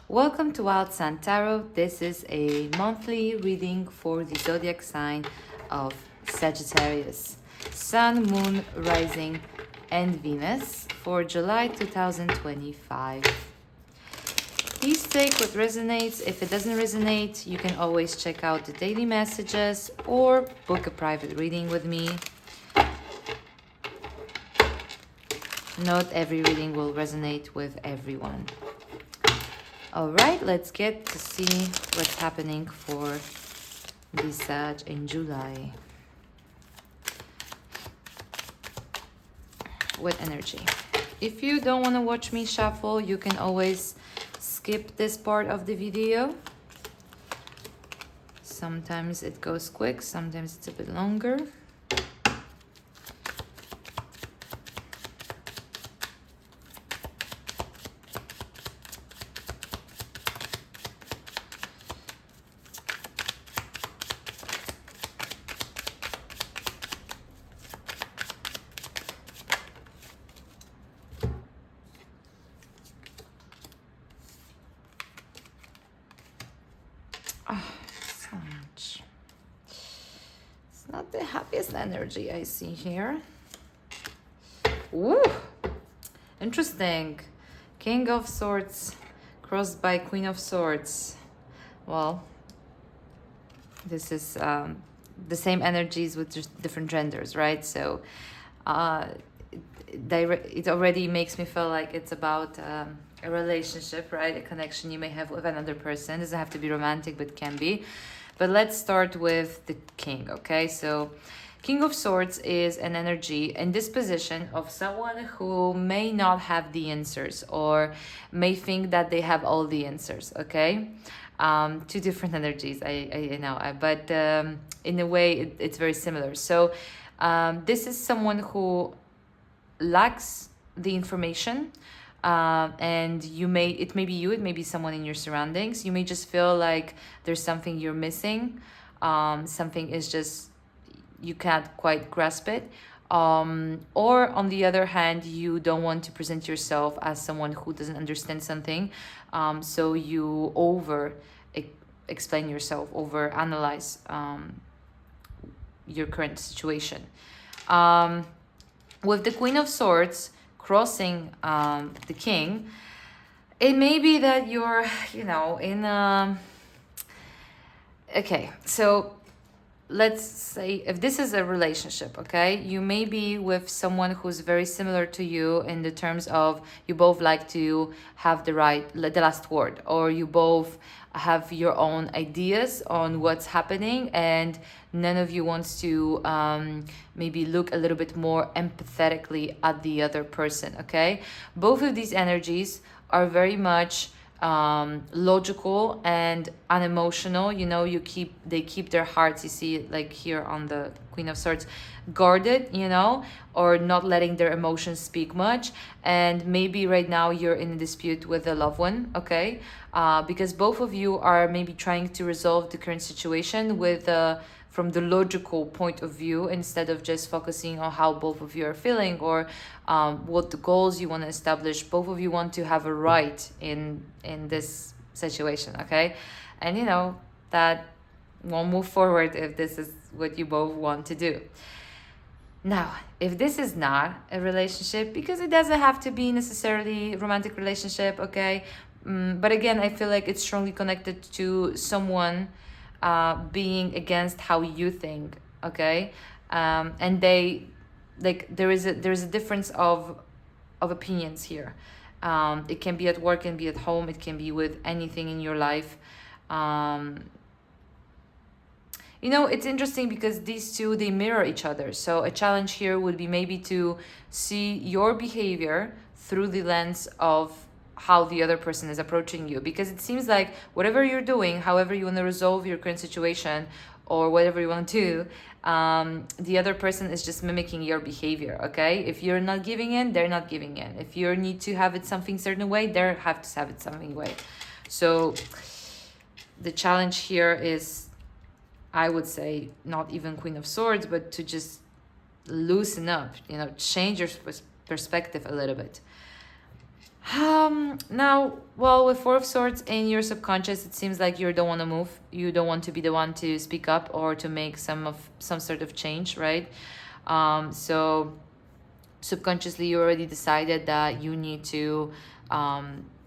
Welcome to Wild Sun Tarot. This is a monthly reading for the zodiac sign of Sagittarius. Sun, Moon, Rising, and Venus for July 2025. Please take what resonates. If it doesn't resonate, you can always check out the daily messages or book a private reading with me. Not every reading will resonate with everyone. All right, let's get to see what's happening for the Sag in July. What energy? If you don't want to watch me shuffle, you can always skip this part of the video. Sometimes it goes quick, sometimes it's a bit longer. So much. It's not the happiest energy I see here. Ooh, interesting. King of Swords crossed by Queen of Swords. Well, this is the same energies with just different genders, right? So it already makes me feel like it's about a relationship, right? A connection you may have with another person. It doesn't have to be romantic, but can be. But let's start with the king, okay? So King of Swords is an energy and disposition of someone who may not have the answers or may think that they have all the answers, okay? Two different energies, I know, but in a way it's very similar. So this is someone who lacks the information, and it may be you, it may be someone in your surroundings. You may just feel like there's something you're missing, something is just you can't quite grasp it, or on the other hand, you don't want to present yourself as someone who doesn't understand something, so you explain yourself, over analyze your current situation. With the Queen of Swords crossing the King, it may be that you're, in a... Okay, so let's say if this is a relationship, okay, you may be with someone who's very similar to you in the terms of you both like to have the last word, or you both have your own ideas on what's happening and none of you wants to maybe look a little bit more empathetically at the other person, okay? Both of these energies are very much logical and unemotional. They keep their hearts, you see, like here on the Queen of Swords, guarded, or not letting their emotions speak much. And maybe right now you're in a dispute with a loved one, okay? Because both of you are maybe trying to resolve the current situation with from the logical point of view, instead of just focusing on how both of you are feeling, or what the goals you want to establish. Both of you want to have a right in this situation, okay? And that won't move forward if this is what you both want to do. Now, if this is not a relationship, because it doesn't have to be necessarily a romantic relationship, okay? But again, I feel like it's strongly connected to someone being against how you think, okay? And there is a difference of opinions here. It can be at work, it can be at home, it can be with anything in your life. It's interesting because these two, they mirror each other. So a challenge here would be maybe to see your behavior through the lens of how the other person is approaching you, because it seems like whatever you're doing, however you want to resolve your current situation or whatever you want to do, the other person is just mimicking your behavior, okay? If you're not giving in, they're not giving in. If you need to have it something certain way, they have to have it something way. So the challenge here is, I would say, not even Queen of Swords, but to just loosen up, change your perspective a little bit. Now, well, with Four of Swords in your subconscious, it seems like you don't want to move. You don't want to be the one to speak up or to make some sort of change, right? So subconsciously you already decided that you need to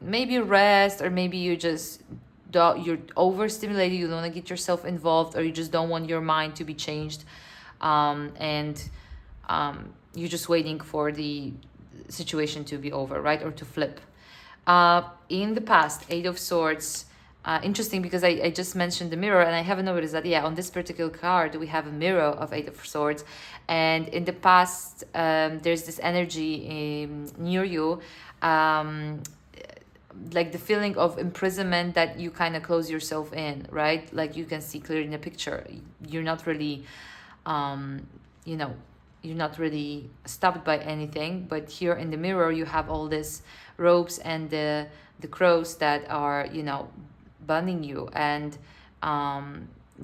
maybe rest, or maybe you're overstimulated, you don't want to get yourself involved, or you just don't want your mind to be changed, and you're just waiting for the situation to be over, right, or to flip. In the past, Eight of Swords, interesting, because I just mentioned the mirror, and I haven't noticed that, yeah, on this particular card we have a mirror of Eight of Swords. And in the past, there's this energy near you, like the feeling of imprisonment, that you kind of close yourself in, right? Like you can see clearly in the picture, you're not really you know, you're not really stopped by anything. But here in the mirror you have all this ropes and the crows that are, you know, bonding you. And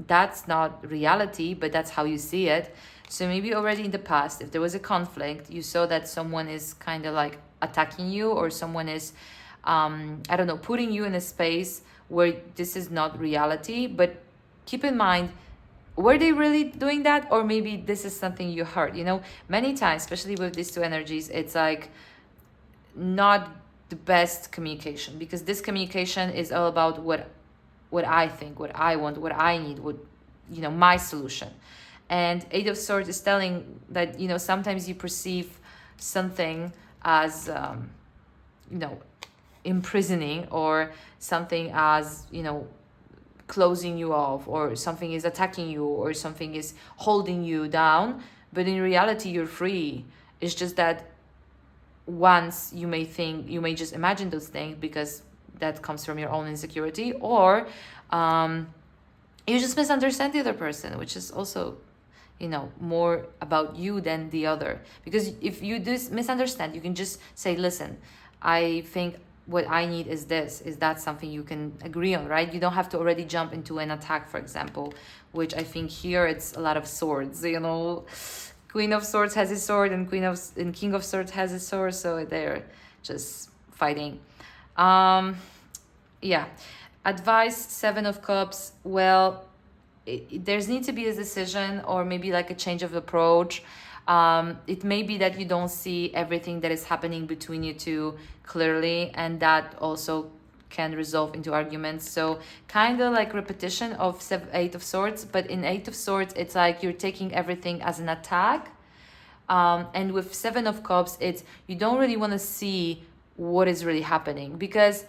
that's not reality, but that's how you see it. So maybe already in the past, if there was a conflict, you saw that someone is kind of like attacking you, or someone is I don't know, putting you in a space where this is not reality. But keep in mind, were they really doing that, or maybe this is something you heard? You know, many times, especially with these two energies, it's like not the best communication, because this communication is all about what I think, what I want, what I need, what, you know, my solution. And Eight of Swords is telling that, you know, sometimes you perceive something as you know, imprisoning, or something as, you know, closing you off, or something is attacking you, or something is holding you down. But in reality you're free. It's just that once you may think, you may just imagine those things, because that comes from your own insecurity, or you just misunderstand the other person, which is also, you know, more about you than the other. Because if you misunderstand, you can just say, listen, I think what I need is this. Is that something you can agree on, right? You don't have to already jump into an attack, for example, which I think here it's a lot of swords, you know. Queen of Swords has a sword, and King of Swords has a sword, so they're just fighting. Yeah. Advice, Seven of Cups. Well, there's need to be a decision, or maybe like a change of approach. It may be that you don't see everything that is happening between you two clearly, and that also can resolve into arguments. So kind of like repetition of Eight of Swords, but in Eight of Swords it's like you're taking everything as an attack. And with Seven of Cups, it's you don't really want to see what is really happening, because,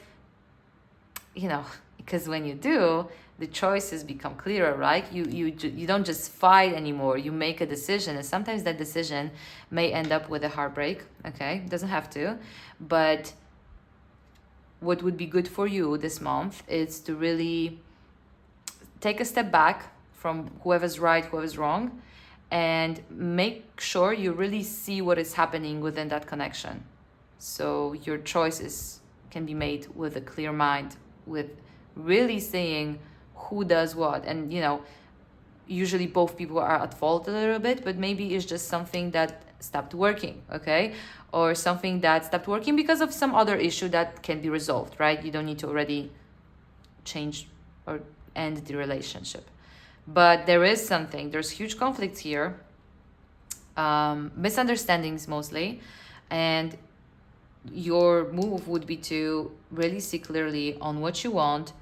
you know, because when you do, the choices become clearer, right? You don't just fight anymore. You make a decision, and sometimes that decision may end up with a heartbreak. Okay, doesn't have to, but what would be good for you this month is to really take a step back from whoever's right, whoever's wrong, and make sure you really see what is happening within that connection. So your choices can be made with a clear mind, with really seeing who does what. And, you know, usually both people are at fault a little bit, but maybe it's just something that stopped working, okay? Or something that stopped working because of some other issue that can be resolved, right? You don't need to already change or end the relationship. But there's huge conflicts here, misunderstandings mostly, and your move would be to really see clearly on what you want,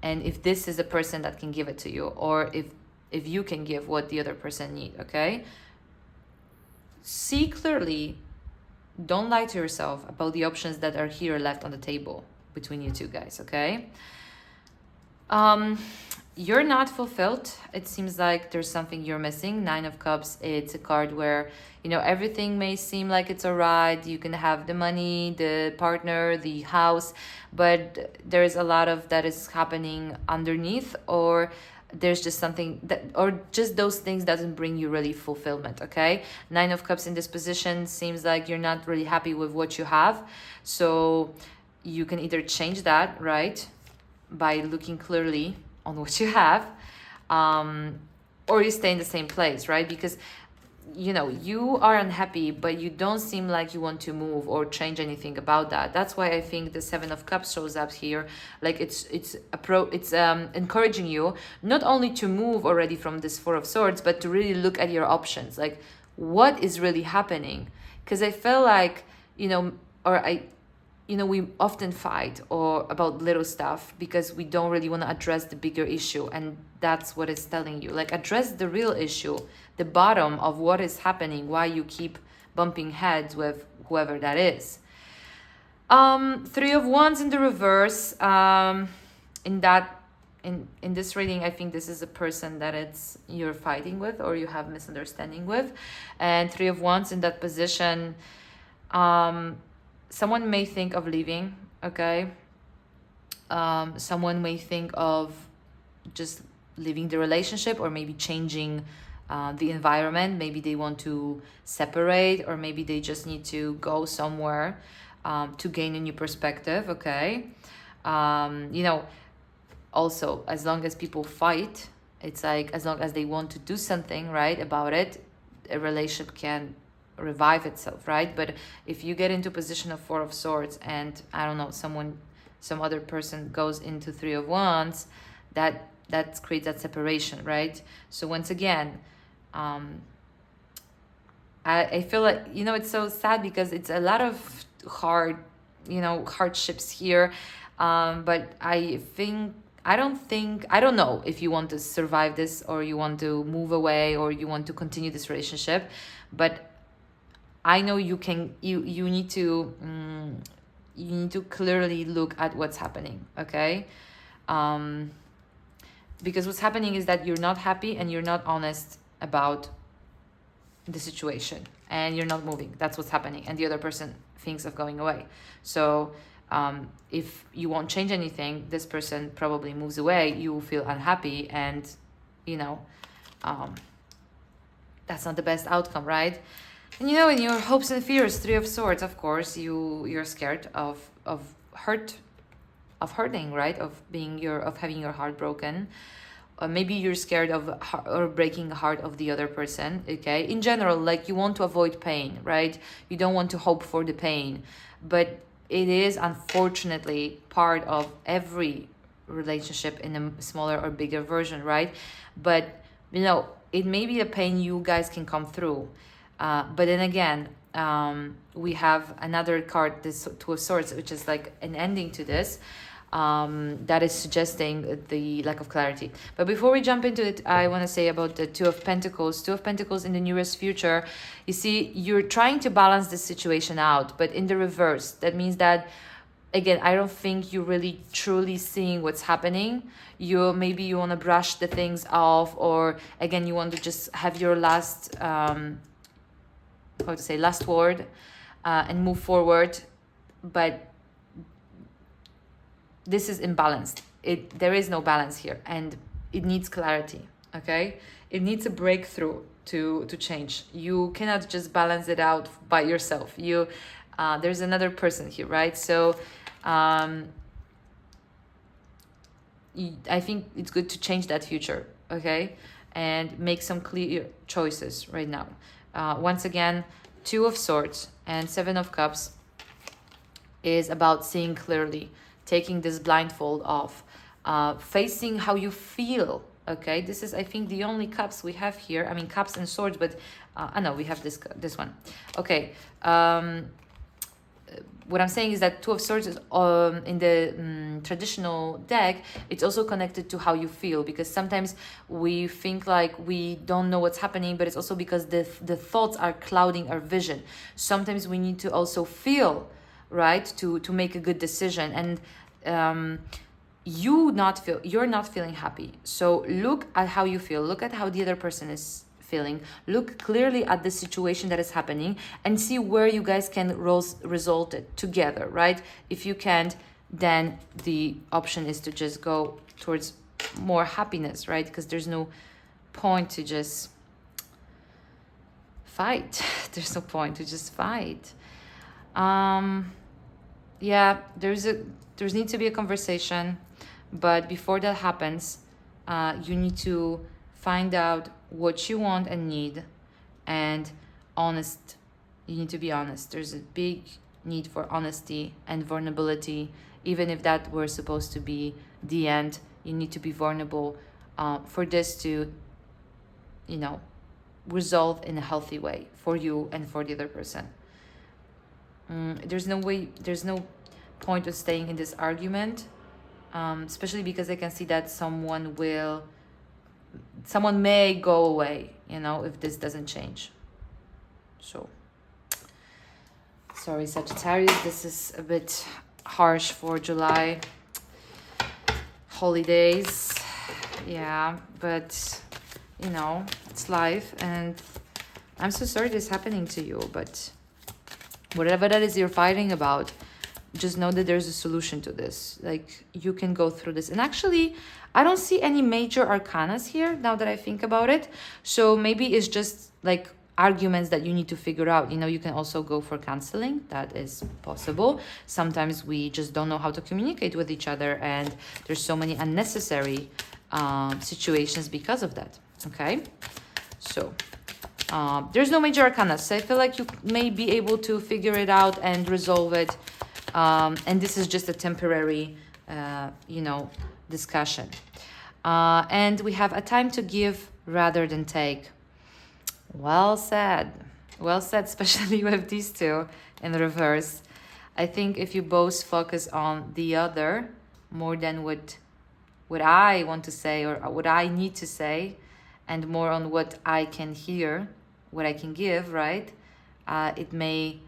and if this is a person that can give it to you, or if you can give what the other person need, okay? See clearly, don't lie to yourself about the options that are here left on the table between you two guys, okay? You're not fulfilled. It seems like there's something you're missing. Nine of Cups, it's a card where, you know, everything may seem like it's all right. You can have the money, the partner, the house, but there's a lot of that is happening underneath, or there's just something that, or just those things doesn't bring you really fulfillment, okay? Nine of Cups in this position seems like you're not really happy with what you have. So you can either change that, right, by looking clearly on what you have, or you stay in the same place, right? Because you know, you are unhappy, but you don't seem like you want to move or change anything about that. That's why I think the Seven of Cups shows up here. Like it's encouraging you not only to move already from this Four of Swords, but to really look at your options. Like, what is really happening? Because I feel like, you know, or I you know, we often fight or about little stuff because we don't really want to address the bigger issue. And that's what it's telling you. Like, address the real issue, the bottom of what is happening, why you keep bumping heads with whoever that is. Three of Wands in the reverse. In this reading, I think this is a person that you're fighting with or you have misunderstanding with. And Three of Wands in that position, someone may think of leaving, okay? Someone may think of just leaving the relationship or maybe changing the environment. Maybe they want to separate, or maybe they just need to go somewhere to gain a new perspective, okay? You know, also, as long as people fight, it's like as long as they want to do something, right, about it, a relationship can revive itself, right? But if you get into position of Four of Swords and I don't know, some other person goes into Three of Wands, that creates that separation, right? So once again, I feel like, you know, it's so sad because it's a lot of hardships here, but I don't know if you want to survive this or you want to move away or you want to continue this relationship, but I know you need to clearly look at what's happening, okay? Because what's happening is that you're not happy and you're not honest about the situation and you're not moving. That's what's happening. And the other person thinks of going away. So if you won't change anything, this person probably moves away, you will feel unhappy, and you know, that's not the best outcome, right? And you know, in your hopes and fears, Three of Swords, of course, you're scared of hurting, right? Of having your heart broken. Or maybe you're scared of or breaking the heart of the other person, okay? In general, like, you want to avoid pain, right? You don't want to hope for the pain. But it is unfortunately part of every relationship in a smaller or bigger version, right? But, you know, it may be a pain you guys can come through. But then again, we have another card, this Two of Swords, which is like an ending to this, that is suggesting the lack of clarity. But before we jump into it, I want to say about the Two of Pentacles. Two of Pentacles in the nearest future. You see, you're trying to balance this situation out, but in the reverse. That means that, again, I don't think you're really truly seeing what's happening. Maybe you want to brush the things off, or again, you want to just have your last word and move forward. But this is imbalanced. There is no balance here, and it needs clarity, okay? It needs a breakthrough to change. You cannot just balance it out by yourself. There's another person here, right? So I think it's good to change that future, okay? And make some clear choices right now. Once again, Two of Swords and Seven of Cups is about seeing clearly, taking this blindfold off, facing how you feel, okay? This is, I think, the only cups we have here. I mean, cups and swords, but no, we have this one. Okay. What I'm saying is that Two of Swords is in the traditional deck, it's also connected to how you feel, because sometimes we think like we don't know what's happening, but it's also because the thoughts are clouding our vision. Sometimes we need to also feel, right, to make a good decision. And you're not feeling happy. So look at how you feel. Look at how the other person is feeling. Look clearly at the situation that is happening and see where you guys can resolve it together, right? If you can't, then the option is to just go towards more happiness, right? Because there's no point to just fight. There's no point to just fight. Yeah, there needs to be a conversation, but before that happens, you need to find out what you want and need, and honest. You need to be honest. There's a big need for honesty and vulnerability. Even if that were supposed to be the end, you need to be vulnerable for this to, resolve in a healthy way for you and for the other person. There's no point of staying in this argument, especially because I can see that someone may go away, if this doesn't change. So, sorry, Sagittarius, this is a bit harsh for July. Holidays, yeah, but it's life, and I'm so sorry this is happening to you, but whatever that is you're fighting about, just know that there's a solution to this. Like, you can go through this. And actually, I don't see any major arcanas here now that I think about it. So maybe it's just like arguments that you need to figure out. You can also go for counseling. That is possible. Sometimes we just don't know how to communicate with each other, and there's so many unnecessary situations because of that. Okay, so there's no major arcana, so I feel like you may be able to figure it out and resolve it, and this is just a temporary discussion, and we have a time to give rather than take. Well said, especially with these two in reverse. I think if you both focus on the other more than what I want to say or what I need to say, and more on what I can hear, what I can give, right? It may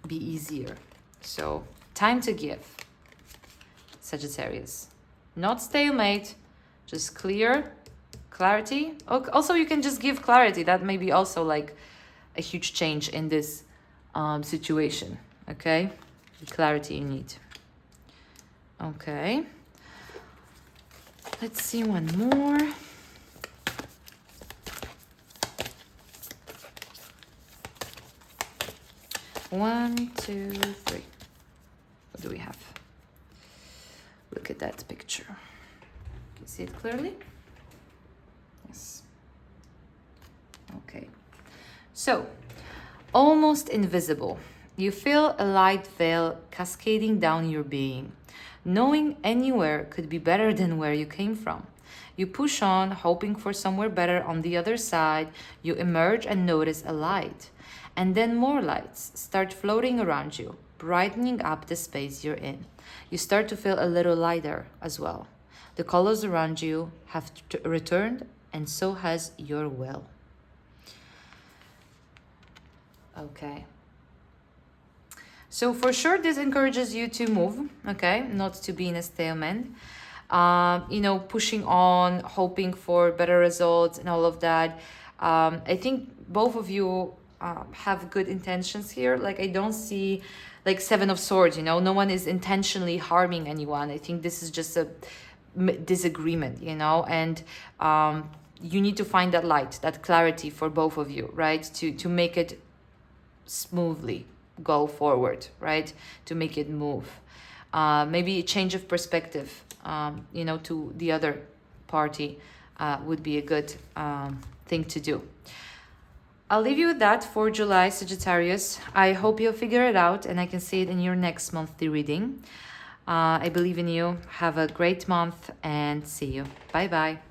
be easier. So, time to give, Sagittarius. Not stalemate, just clarity. Also, you can just give clarity. That may be also like a huge change in this situation, okay? The clarity you need. Okay. Let's see one more. One, two, three. What do we have? Look at that picture. Can you see it clearly? Yes. Okay. So, almost invisible. You feel a light veil cascading down your being. Knowing anywhere could be better than where you came from. You push on, hoping for somewhere better on the other side. You emerge and notice a light. And then more lights start floating around you, brightening up the space you're in. You start to feel a little lighter as well. The colors around you have returned, and so has your will. Okay. So for sure, this encourages you to move, okay? Not to be in a stalemate. Pushing on, hoping for better results and all of that. I think both of you have good intentions here. Like, I don't see like Seven of Swords, no one is intentionally harming anyone. I think this is just a disagreement, and you need to find that light, that clarity for both of you, right? To make it smoothly go forward, right? To make it move. Maybe a change of perspective, to the other party would be a good thing to do. I'll leave you with that for July, Sagittarius. I hope you'll figure it out, and I can see it in your next monthly reading. I believe in you. Have a great month, and see you. Bye-bye.